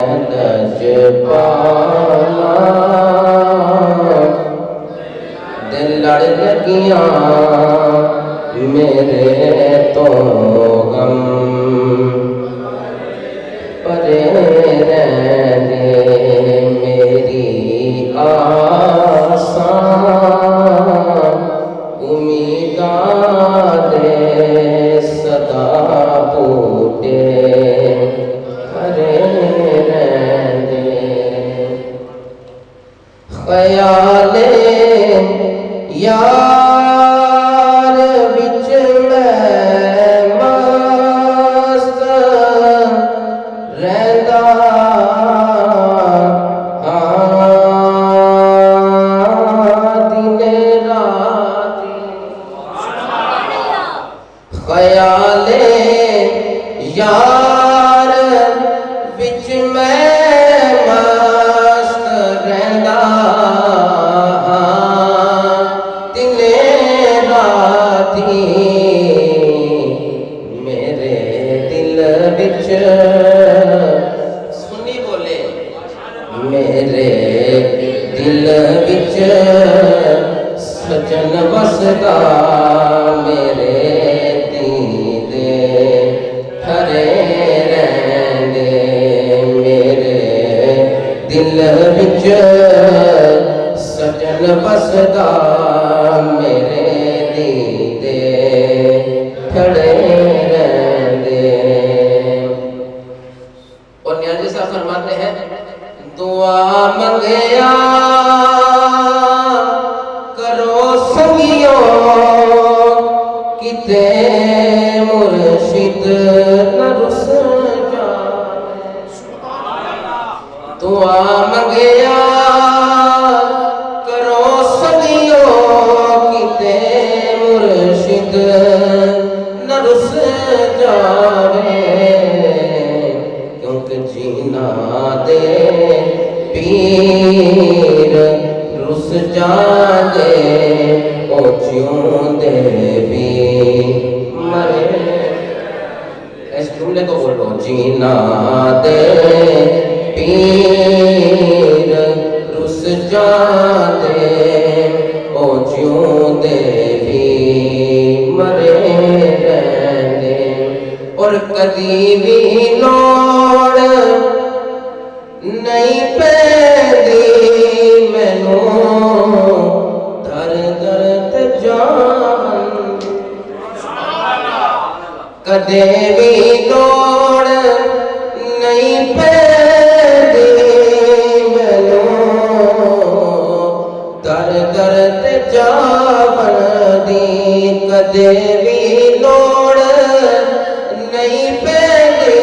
लजपाला दिल लड़ लगियां मेरे तो गम परे रहने मेरी आसा उम्मीदां दे सदा बूटे परे रहने ख्याले यार बिच मैं मस्त रहंदा दिने राती ख्याले यार बिच मैं मस्त रहंदा मेरे दिल बिच सुनी बोले मेरे दिल बिच सजन बसदा मेरे दीदे हरे रहंदे मेरे दिल बिच सजन बसदा मेरे दीदे खड़े रहंदे। और नियाज़ी साहब फरमाते हैं दुआ मंगया करो संगियो किते मुर्शिद न रुस जाए दुआ मंगया करो संगियो किते मुर्शिद न रुस जावे क्योंकि जीना दे पीर रुस जादे ओ जिऊंदे भी मरे। इस जुमले को बोलो जीना दे पीर रुस जादे ओ जिऊंदे भी मरे रहंदे। और कदी भी लोड़ नहीं पैंदी मैनू दर दर ते जान कदे भी लोड़ नहीं पैंदी मैनू दर दर ते जावन दी कदे भी लोड़ नहीं पैंदी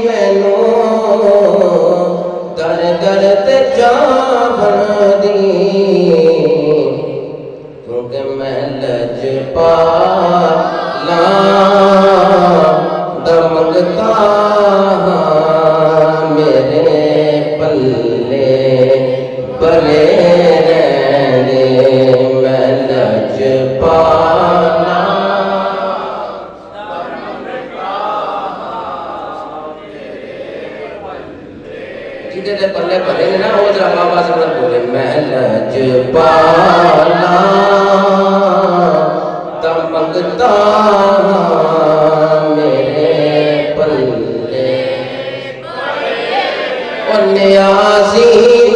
मैनू दर दर ते जावन दी क्योंकि मैं लजपाला दमकता मेरे पल्ले बले रहने मैं लजपाला जिधर पल्ले भरे ना वो जरा बाबा से बोले मैं लजपाला दमकता मेरे पल्ले और नियाज़ी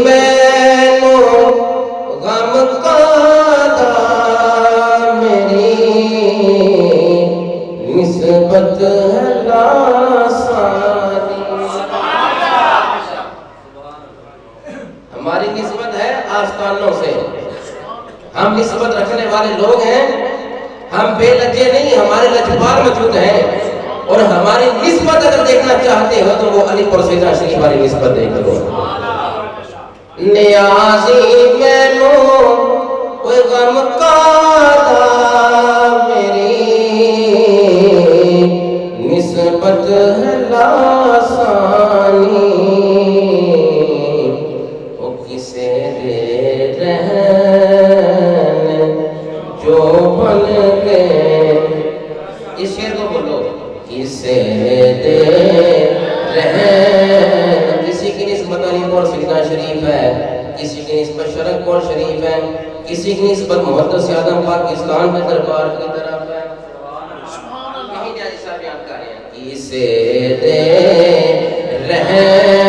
मैनू गम कादा मेरी निस्बत है लासानी हमारी निस्बत है आस्तानों से हम निस्बत रखने वाले लोग हैं हम बेलज्जे नहीं हमारे लजपाल मौजूद हैं और हमारी निस्बत अगर देखना चाहते हो तो वो अली और सैयदा शरीफ वाली निस्बत देख लो। नियाज़ी मैनू कोई गम कादा मेरी निस्बत है लासानी वो किसे दे रहन जो बन गए इस शेर को बोलो किसे दे रहन निस्बत अलीपुर सजदा शरीफ है, किसी की निस्बत शरकपुर शरीफ है, किसी की निस्बत मुहद्दिस आदम पाकिस्तान के दरबार की तरफ है। यही न्याजी साहब बयान कर रहे हैं, किसे दे रहे